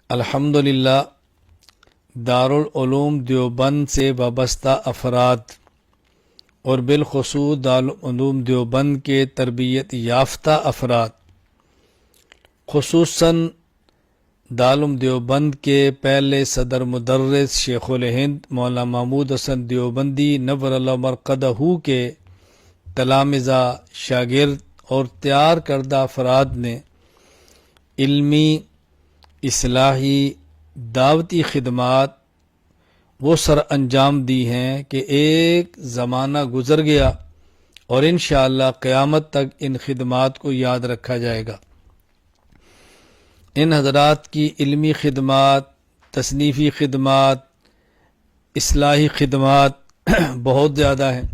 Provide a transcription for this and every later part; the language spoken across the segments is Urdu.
الحمدللہ دارالعلوم دیوبند سے وابستہ افراد اور بالخصوص دارالعلوم دیوبند کے تربیت یافتہ افراد، خصوصاً دارالعلوم دیوبند کے پہلے صدر مدرس شیخ الہند مولانا محمود حسن دیوبندی نور اللہ مرقدہ کے تلامذہ، شاگرد اور تیار کردہ افراد نے علمی، اصلاحی، دعوتی خدمات وہ سر انجام دی ہیں کہ ایک زمانہ گزر گیا اور انشاءاللہ قیامت تک ان خدمات کو یاد رکھا جائے گا۔ ان حضرات کی علمی خدمات، تصنیفی خدمات، اصلاحی خدمات بہت زیادہ ہیں۔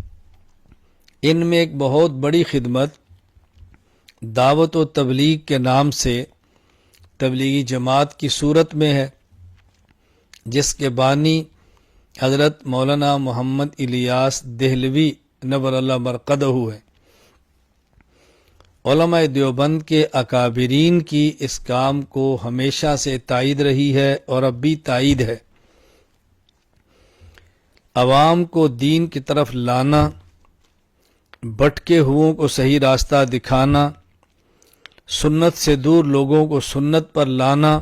ان میں ایک بہت بڑی خدمت دعوت و تبلیغ کے نام سے تبلیغی جماعت کی صورت میں ہے، جس کے بانی حضرت مولانا محمد الیاس دہلوی نور اللہ مرقدہ ہے۔ علماء دیوبند کے اکابرین کی اس کام کو ہمیشہ سے تائید رہی ہے اور اب بھی تائید ہے۔ عوام کو دین کی طرف لانا، بھٹکے ہوئوں کو صحیح راستہ دکھانا، سنت سے دور لوگوں کو سنت پر لانا،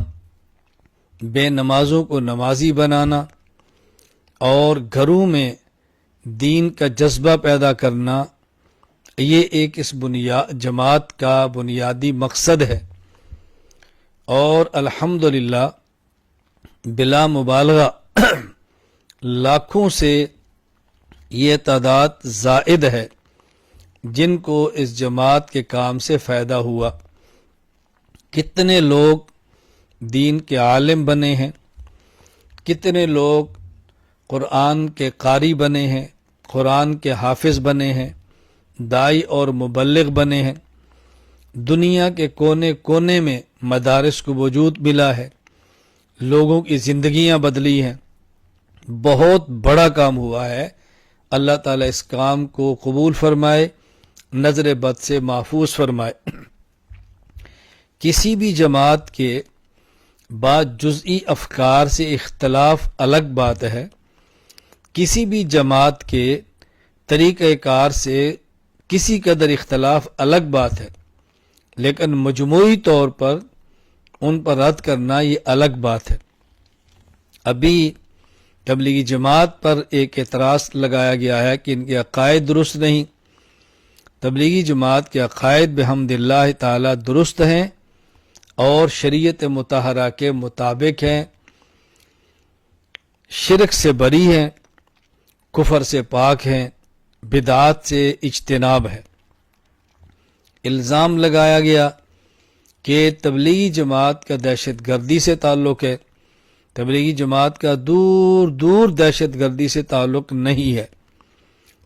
بے نمازوں کو نمازی بنانا اور گھروں میں دین کا جذبہ پیدا کرنا، یہ ایک اس جماعت کا بنیادی مقصد ہے۔ اور الحمدللہ بلا مبالغہ لاکھوں سے یہ تعداد زائد ہے جن کو اس جماعت کے کام سے فائدہ ہوا۔ کتنے لوگ دین کے عالم بنے ہیں، کتنے لوگ قرآن کے قاری بنے ہیں، قرآن کے حافظ بنے ہیں، داعی اور مبلغ بنے ہیں۔ دنیا کے کونے کونے میں مدارس کو وجود ملا ہے، لوگوں کی زندگیاں بدلی ہیں۔ بہت بڑا کام ہوا ہے۔ اللہ تعالیٰ اس کام کو قبول فرمائے، نظر بد سے محفوظ فرمائے۔ کسی بھی جماعت کے بعض جزئی افکار سے اختلاف الگ بات ہے، کسی بھی جماعت کے طریقہ کار سے کسی قدر اختلاف الگ بات ہے، لیکن مجموعی طور پر ان پر رد کرنا یہ الگ بات ہے۔ ابھی تبلیغی جماعت پر ایک اعتراض لگایا گیا ہے کہ ان کے عقائد درست نہیں۔ تبلیغی جماعت کے عقائد بحمد اللہ تعالی درست ہیں اور شریعت مطہرہ کے مطابق ہیں، شرک سے بری ہیں، کفر سے پاک ہیں، بدعات سے اجتناب ہے۔ الزام لگایا گیا کہ تبلیغی جماعت کا دہشت گردی سے تعلق ہے۔ تبلیغی جماعت کا دور دور دہشت گردی سے تعلق نہیں ہے۔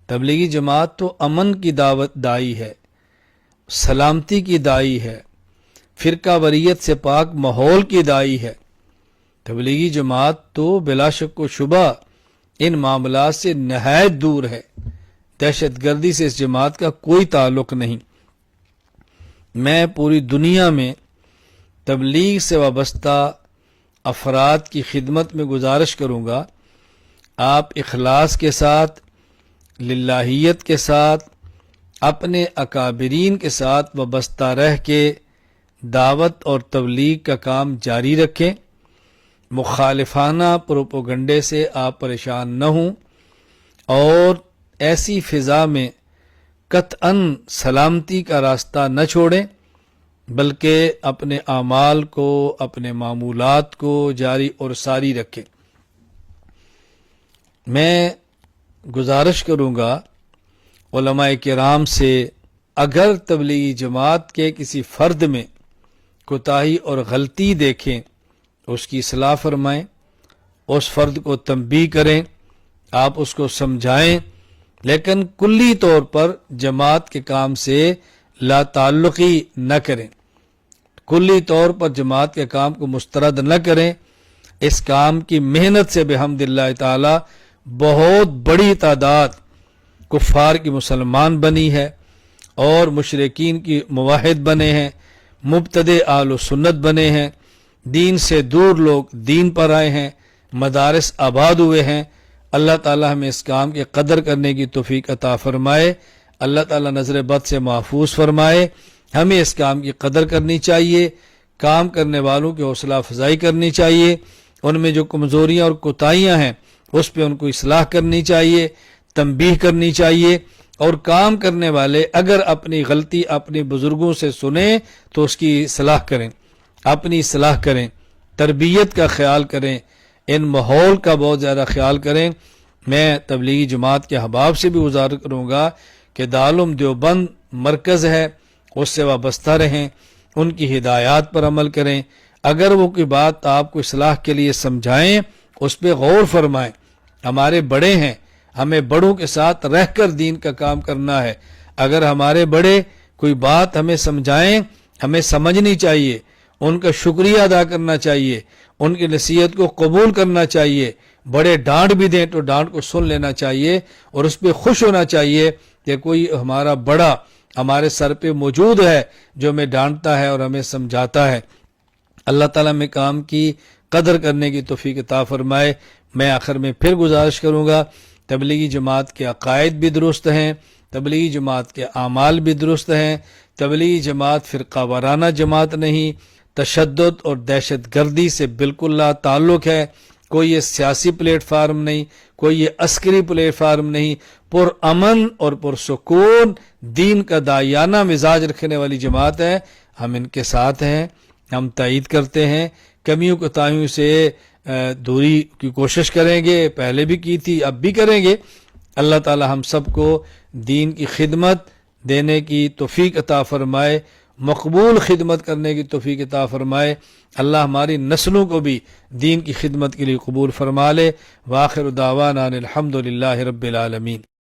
تبلیغی جماعت تو امن کی دعوت دائی ہے، سلامتی کی دائی ہے، فرقہ واریت سے پاک ماحول کی دائی ہے۔ تبلیغی جماعت تو بلا شک و شبہ ان معاملات سے نہایت دور ہے۔ دہشت گردی سے اس جماعت کا کوئی تعلق نہیں۔ میں پوری دنیا میں تبلیغ سے وابستہ افراد کی خدمت میں گزارش کروں گا، آپ اخلاص کے ساتھ، للہیت کے ساتھ، اپنے اکابرین کے ساتھ وابستہ رہ کے دعوت اور تبلیغ کا کام جاری رکھیں۔ مخالفانہ پروپیگنڈے سے آپ پریشان نہ ہوں اور ایسی فضا میں قطعاً سلامتی کا راستہ نہ چھوڑیں، بلکہ اپنے اعمال کو، اپنے معمولات کو جاری اور ساری رکھیں۔ میں گزارش کروں گا علماء کرام سے، اگر تبلیغی جماعت کے کسی فرد میں کوتاہی اور غلطی دیکھیں اس کی اصلاح فرمائیں، اس فرد کو تنبیہ کریں، آپ اس کو سمجھائیں، لیکن کلی طور پر جماعت کے کام سے لا تعلقی نہ کریں، کلی طور پر جماعت کے کام کو مسترد نہ کریں۔ اس کام کی محنت سے بحمد اللہ تعالی بہت بڑی تعداد کفار کی مسلمان بنی ہے اور مشرکین کی موحد بنے ہیں، مبتدع اہل سنت بنے ہیں، دین سے دور لوگ دین پر آئے ہیں، مدارس آباد ہوئے ہیں۔ اللہ تعالی ہمیں اس کام کی قدر کرنے کی توفیق عطا فرمائے، اللہ تعالی نظر بد سے محفوظ فرمائے۔ ہمیں اس کام کی قدر کرنی چاہیے، کام کرنے والوں کی حوصلہ افزائی کرنی چاہیے، ان میں جو کمزوریاں اور کوتاہیاں ہیں اس پہ ان کو اصلاح کرنی چاہیے، تنبیہ کرنی چاہیے، اور کام کرنے والے اگر اپنی غلطی اپنے بزرگوں سے سنیں تو اس کی اصلاح کریں، اپنی اصلاح کریں، تربیت کا خیال کریں، ان ماحول کا بہت زیادہ خیال کریں۔ میں تبلیغی جماعت کے احباب سے بھی گزارش کروں گا کہ دارالعلوم دیوبند مرکز ہے، اس سے وابستہ رہیں، ان کی ہدایات پر عمل کریں۔ اگر وہ کوئی بات آپ کو اصلاح کے لیے سمجھائیں اس پہ غور فرمائیں۔ ہمارے بڑے ہیں، ہمیں بڑوں کے ساتھ رہ کر دین کا کام کرنا ہے۔ اگر ہمارے بڑے کوئی بات ہمیں سمجھائیں، ہمیں سمجھنی چاہیے، ان کا شکریہ ادا کرنا چاہیے، ان کی نصیحت کو قبول کرنا چاہیے۔ بڑے ڈانٹ بھی دیں تو ڈانٹ کو سن لینا چاہیے اور اس پہ خوش ہونا چاہیے کہ کوئی ہمارا بڑا ہمارے سر پہ موجود ہے جو ہمیں ڈانٹتا ہے اور ہمیں سمجھاتا ہے۔ اللہ تعالیٰ میں کام کی قدر کرنے کی توفیق عطا فرمائے۔ میں آخر میں پھر گزارش کروں گا، تبلیغی جماعت کے عقائد بھی درست ہیں، تبلیغی جماعت کے اعمال بھی درست ہیں، تبلیغی جماعت فرقہ وارانہ جماعت نہیں، تشدد اور دہشت گردی سے بالکل لا تعلق ہے، کوئی یہ سیاسی پلیٹ فارم نہیں، کوئی یہ عسکری پلیٹ فارم نہیں، پرامن اور پرسکون دین کا داعیانہ مزاج رکھنے والی جماعت ہے۔ ہم ان کے ساتھ ہیں، ہم تائید کرتے ہیں، کمیوں کوتاہیوں سے دوری کی کوشش کریں گے، پہلے بھی کی تھی اب بھی کریں گے۔ اللہ تعالی ہم سب کو دین کی خدمت دینے کی توفیق عطا فرمائے، مقبول خدمت کرنے کی توفیق عطا فرمائے۔ اللہ ہماری نسلوں کو بھی دین کی خدمت کے لیے قبول فرما لے۔ وآخر دعوانا ان الحمد للہ رب العالمین۔